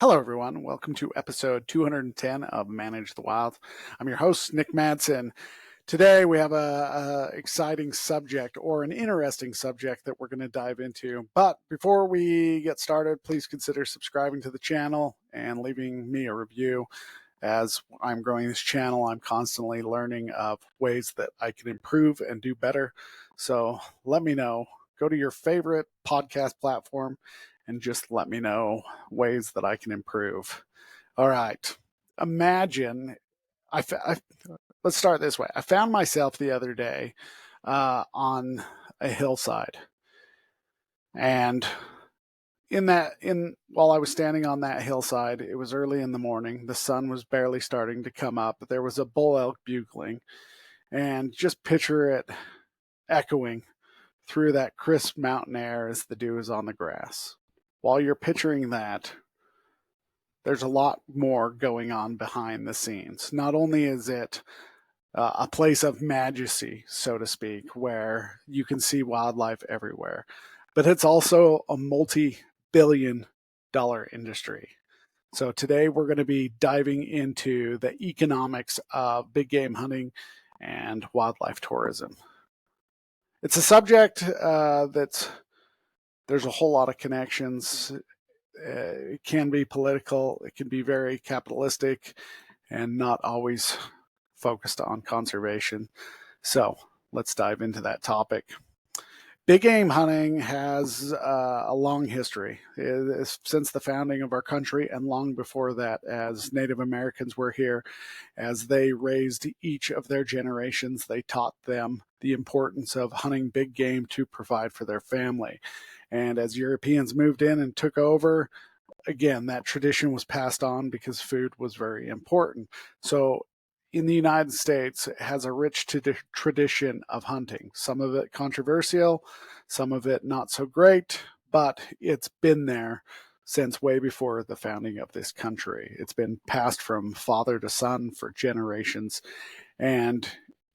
Hello, everyone. Welcome to episode 210 of Manage the Wild. I'm your host, Nick Madsen. Today, we have a exciting subject or an interesting subject that we're going to dive into. But before we get started, please consider subscribing to the channel and leaving me a review. As I'm growing this channel, I'm constantly learning of ways that I can improve and do better. So let me know. Go to your favorite podcast platform and just let me know ways that I can improve. All right. Imagine let's start this way. I found myself the other day on a hillside, and while I was standing on that hillside, it was early in the morning. The sun was barely starting to come up. There was a bull elk bugling, and just picture it echoing through that crisp mountain air as the dew is on the grass. While you're picturing that, there's a lot more going on behind the scenes. Not only is it a place of majesty, so to speak, where you can see wildlife everywhere, but it's also a multi-billion-dollar industry. So today we're going to be diving into the economics of big game hunting and wildlife tourism. It's a subject there's a whole lot of connections. It can be political, it can be very capitalistic, and not always focused on conservation. So let's dive into that topic. Big game hunting has a long history since the founding of our country and long before that, as Native Americans were here. As they raised each of their generations, they taught them the importance of hunting big game to provide for their family. And as Europeans moved in and took over, again, that tradition was passed on because food was very important. So in the United States, it has a rich tradition of hunting. Some of it controversial, some of it not so great, but it's been there since way before the founding of this country. It's been passed from father to son for generations, and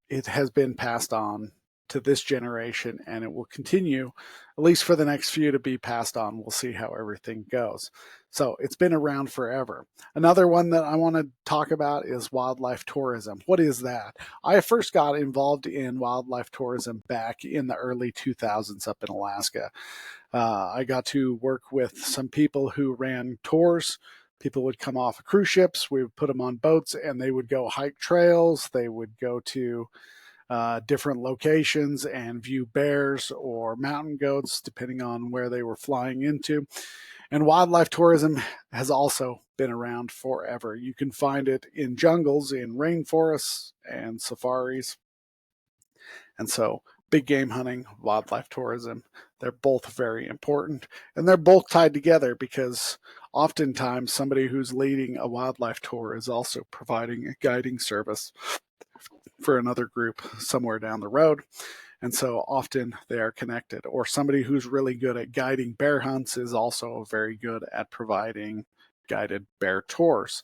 it has been passed on to this generation, and it will continue, at least for the next few, to be passed on. We'll see how everything goes. So it's been around forever. Another one that I want to talk about is wildlife tourism. What is that? I first got involved in wildlife tourism back in the early 2000s up in Alaska. I got to work with some people who ran tours. People would come off of cruise ships. We would put them on boats, and they would go hike trails. They would go to different locations and view bears or mountain goats, depending on where they were flying into. And wildlife tourism has also been around forever. You can find it in jungles, in rainforests, and safaris. And so, big game hunting, wildlife tourism, they're both very important. And they're both tied together because oftentimes somebody who's leading a wildlife tour is also providing a guiding service for another group somewhere down the road. And so often they are connected. Or somebody who's really good at guiding bear hunts is also very good at providing guided bear tours.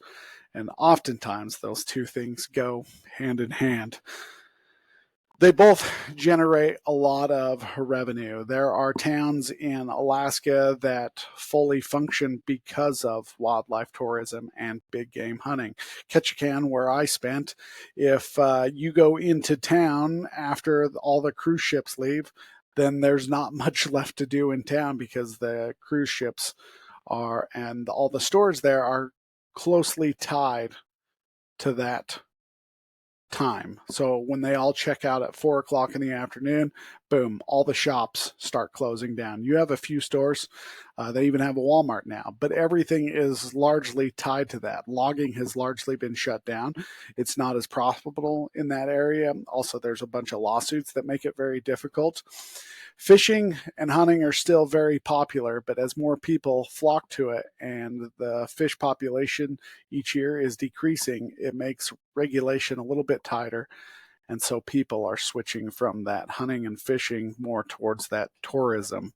And oftentimes those two things go hand in hand. They both generate a lot of revenue. There are towns in Alaska that fully function because of wildlife tourism and big game hunting. Ketchikan, where I spent, if you go into town after all the cruise ships leave, then there's not much left to do in town because the cruise ships and all the stores there are closely tied to that time. So when they all check out at 4 o'clock in the afternoon, boom, all the shops start closing down. You have a few stores. They even have a Walmart now, but everything is largely tied to that. Logging has largely been shut down. It's not as profitable in that area. Also, there's a bunch of lawsuits that make it very difficult. Fishing and hunting are still very popular, but as more people flock to it and the fish population each year is decreasing, it makes regulation a little bit tighter. And so people are switching from that hunting and fishing more towards that tourism.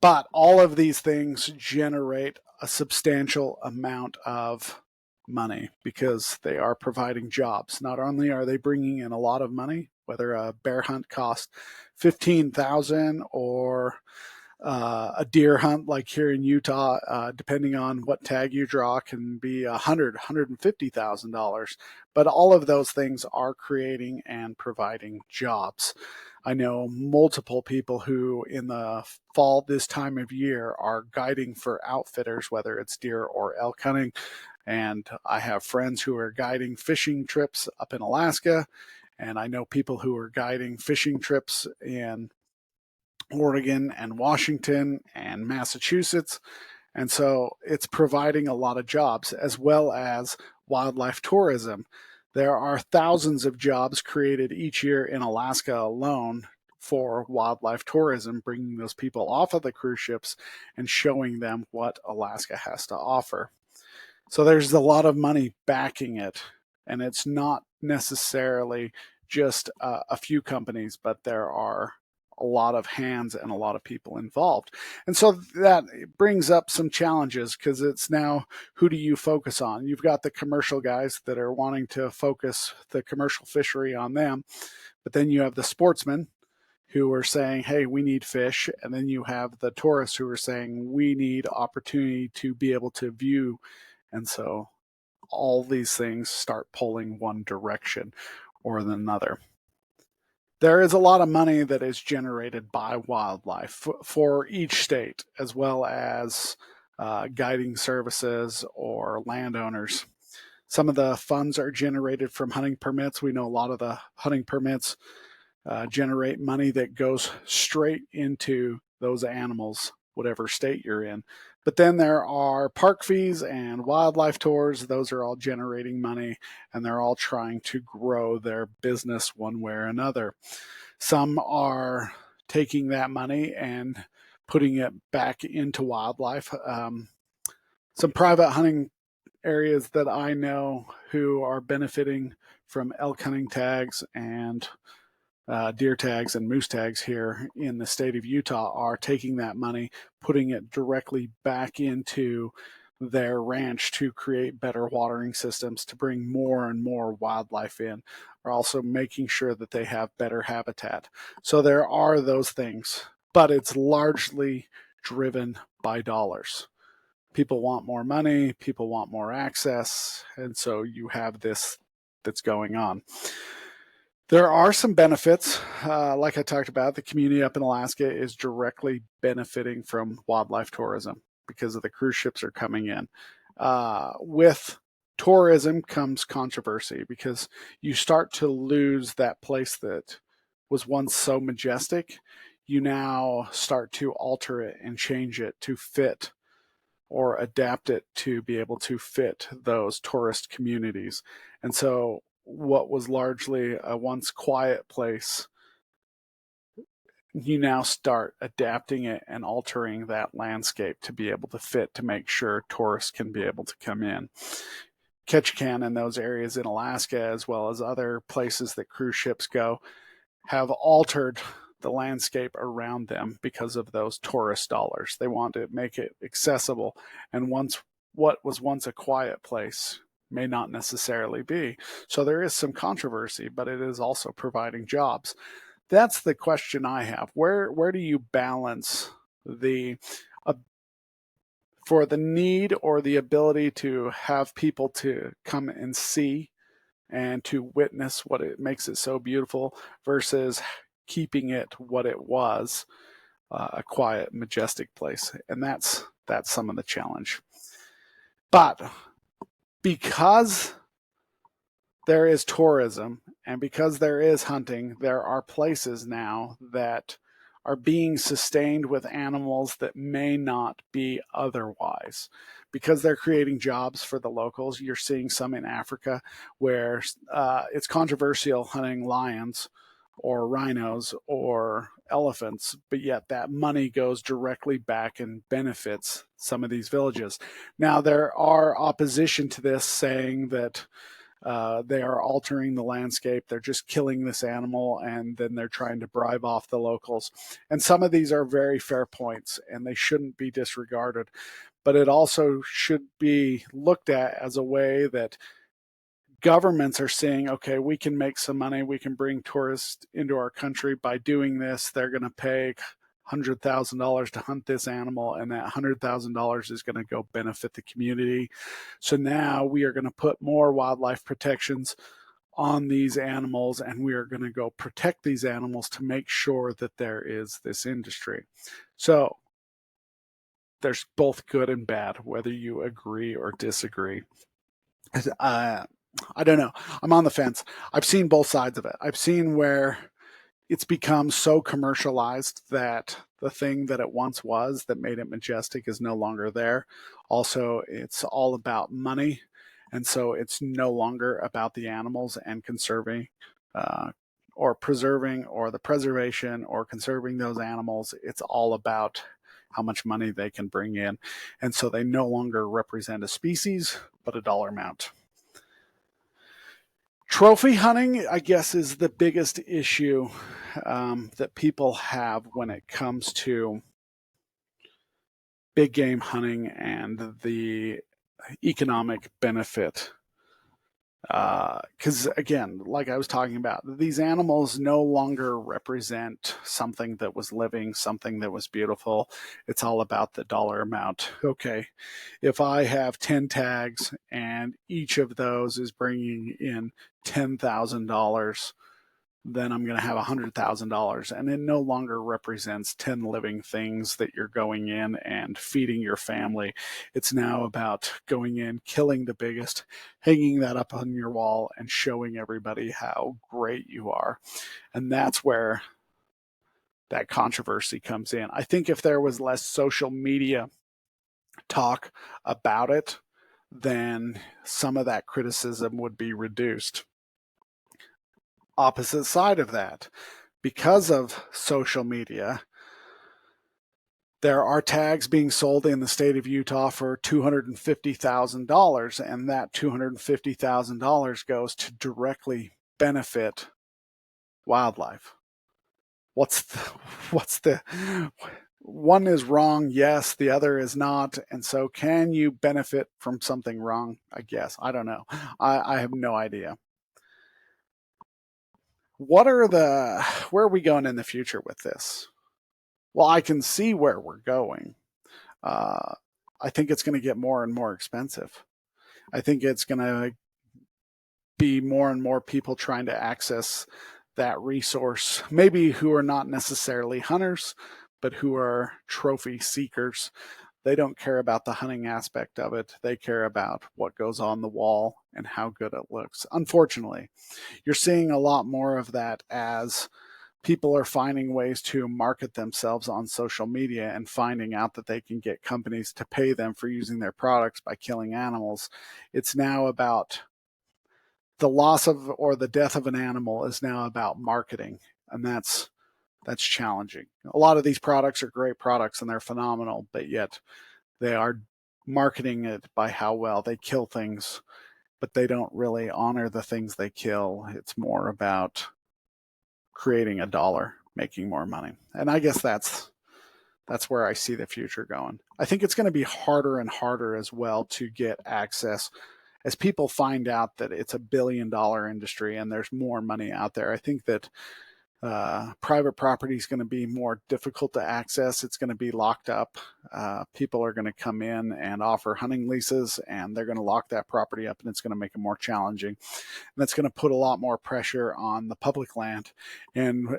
But all of these things generate a substantial amount of money because they are providing jobs. Not only are they bringing in a lot of money, whether a bear hunt costs $15,000 or A deer hunt like here in Utah, depending on what tag you draw, can be $150,000. But all of those things are creating and providing jobs. I know multiple people who in the fall this time of year are guiding for outfitters, whether it's deer or elk hunting. And I have friends who are guiding fishing trips up in Alaska. And I know people who are guiding fishing trips in Oregon and Washington and Massachusetts. And so it's providing a lot of jobs as well as wildlife tourism. There are thousands of jobs created each year in Alaska alone for wildlife tourism, bringing those people off of the cruise ships and showing them what Alaska has to offer. So there's a lot of money backing it, and it's not necessarily just a few companies, but there are a lot of hands and a lot of people involved. And so that brings up some challenges, because it's now, who do you focus on? You've got the commercial guys that are wanting to focus the commercial fishery on them, but then you have the sportsmen who are saying, hey, we need fish. And then you have the tourists who are saying, we need opportunity to be able to view. And so all these things start pulling one direction or another. There is a lot of money that is generated by wildlife for each state, as well as guiding services or landowners. Some of the funds are generated from hunting permits. We know a lot of the hunting permits generate money that goes straight into those animals, whatever state you're in. But then there are park fees and wildlife tours. Those are all generating money, and they're all trying to grow their business one way or another. Some are taking that money and putting it back into wildlife. Some private hunting areas that I know who are benefiting from elk hunting tags and deer tags and moose tags here in the state of Utah are taking that money, putting it directly back into their ranch to create better watering systems, to bring more and more wildlife in, are also making sure that they have better habitat. So there are those things, but it's largely driven by dollars. People want more money, people want more access, and so you have this that's going on. There are some benefits. Like I talked about, the community up in Alaska is directly benefiting from wildlife tourism because of the cruise ships are coming in. With tourism comes controversy, because you start to lose that place that was once so majestic. You now start to alter it and change it to fit or adapt it to be able to fit those tourist communities. And so what was largely a once quiet place, you now start adapting it and altering that landscape to be able to fit, to make sure tourists can be able to come in. Ketchikan and those areas in Alaska, as well as other places that cruise ships go, have altered the landscape around them because of those tourist dollars. They want to make it accessible. And what was once a quiet place may not necessarily be. So there is some controversy, but it is also providing jobs. That's the question I have. Where do you balance the for the need or the ability to have people to come and see and to witness what it makes it so beautiful, versus keeping it what it was, a quiet, majestic place? And that's some of the challenge. But because there is tourism and because there is hunting, there are places now that are being sustained with animals that may not be otherwise, because they're creating jobs for the locals. You're seeing some in Africa where it's controversial hunting lions or rhinos or elephants, but yet that money goes directly back and benefits some of these villages. Now, there are opposition to this, saying that they are altering the landscape. They're just killing this animal, and then they're trying to bribe off the locals. And some of these are very fair points, and they shouldn't be disregarded. But it also should be looked at as a way that governments are saying, okay, we can make some money. We can bring tourists into our country by doing this. They're going to pay $100,000 to hunt this animal, and that $100,000 is going to go benefit the community. So now we are going to put more wildlife protections on these animals, and we are going to go protect these animals to make sure that there is this industry. So there's both good and bad, whether you agree or disagree. I don't know. I'm on the fence. I've seen both sides of it. I've seen where it's become so commercialized that the thing that it once was that made it majestic is no longer there. Also, it's all about money. And so it's no longer about the animals and conserving or preserving or the preservation or conserving those animals. It's all about how much money they can bring in. And so they no longer represent a species, but a dollar amount. Trophy hunting, I guess, is the biggest issue that people have when it comes to big game hunting and the economic benefit. Because again, like I was talking about, these animals no longer represent something that was living, something that was beautiful. It's all about the dollar amount. Okay, if I have 10 tags and each of those is bringing in $10,000, then I'm going to have $100,000. And it no longer represents 10 living things that you're going in and feeding your family. It's now about going in, killing the biggest, hanging that up on your wall, and showing everybody how great you are. And that's where that controversy comes in. I think if there was less social media talk about it, then some of that criticism would be reduced. Opposite side of that, because of social media, there are tags being sold in the state of Utah for $250,000, and that $250,000 goes to directly benefit wildlife. What's the one is wrong, yes, the other is not, and so can you benefit from something wrong? I guess. I don't know. I have no idea. Where are we going in the future with this? Well, I can see where we're going. I think it's going to get more and more expensive. I think it's going to be more and more people trying to access that resource, maybe who are not necessarily hunters, but who are trophy seekers. They don't care about the hunting aspect of it. They care about what goes on the wall and how good it looks. Unfortunately, you're seeing a lot more of that as people are finding ways to market themselves on social media and finding out that they can get companies to pay them for using their products by killing animals. It's now about the loss of or the death of an animal is now about marketing, and that's challenging. A lot of these products are great products and they're phenomenal, but yet they are marketing it by how well they kill things, but they don't really honor the things they kill. It's more about creating a dollar, making more money. And I guess that's where I see the future going. I think it's going to be harder and harder as well to get access as people find out that it's $1 billion industry and there's more money out there. I think that private property is going to be more difficult to access. It's going to be locked up. People are going to come in and offer hunting leases, and they're going to lock that property up, and it's going to make it more challenging. And that's going to put a lot more pressure on the public land. And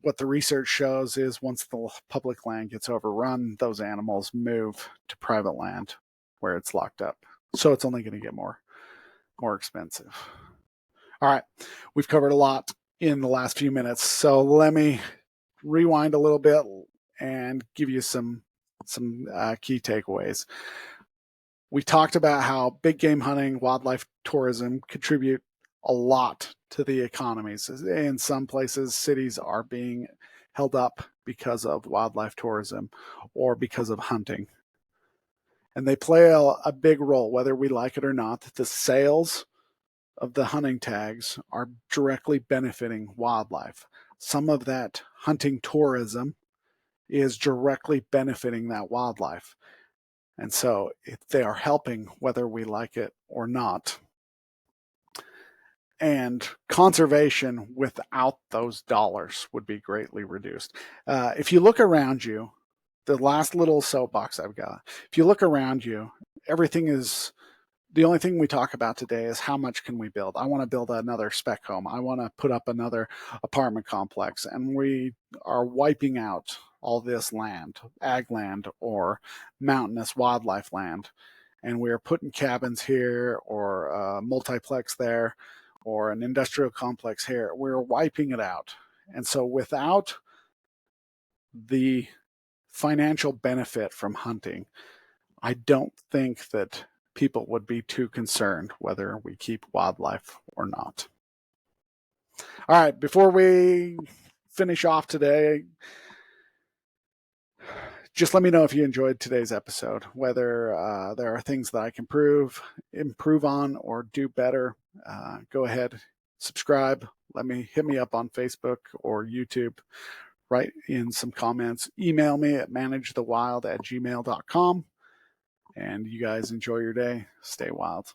what the research shows is once the public land gets overrun, those animals move to private land where it's locked up. So it's only going to get more expensive. All right, we've covered a lot in the last few minutes, so let me rewind a little bit and give you some key takeaways. We talked about how big game hunting, wildlife tourism contribute a lot to the economies. In some places, cities are being held up because of wildlife tourism or because of hunting. And they play a big role, whether we like it or not. The sales of the hunting tags are directly benefiting wildlife. Some of that hunting tourism is directly benefiting that wildlife. And so they are helping whether we like it or not. And conservation without those dollars would be greatly reduced. If you look around you, the last little soapbox I've got, if you look around you, everything is, the only thing we talk about today is how much can we build. I want to build another spec home. I want to put up another apartment complex. And we are wiping out all this land, ag land or mountainous wildlife land. And we are putting cabins here or a multiplex there or an industrial complex here. We're wiping it out. And so without the financial benefit from hunting, I don't think that people would be too concerned whether we keep wildlife or not. All right, before we finish off today, just let me know if you enjoyed today's episode, whether there are things that I can improve on, or do better. Go ahead, subscribe. Hit me up on Facebook or YouTube. Write in some comments. Email me at managethewild@gmail.com. And you guys enjoy your day. Stay wild.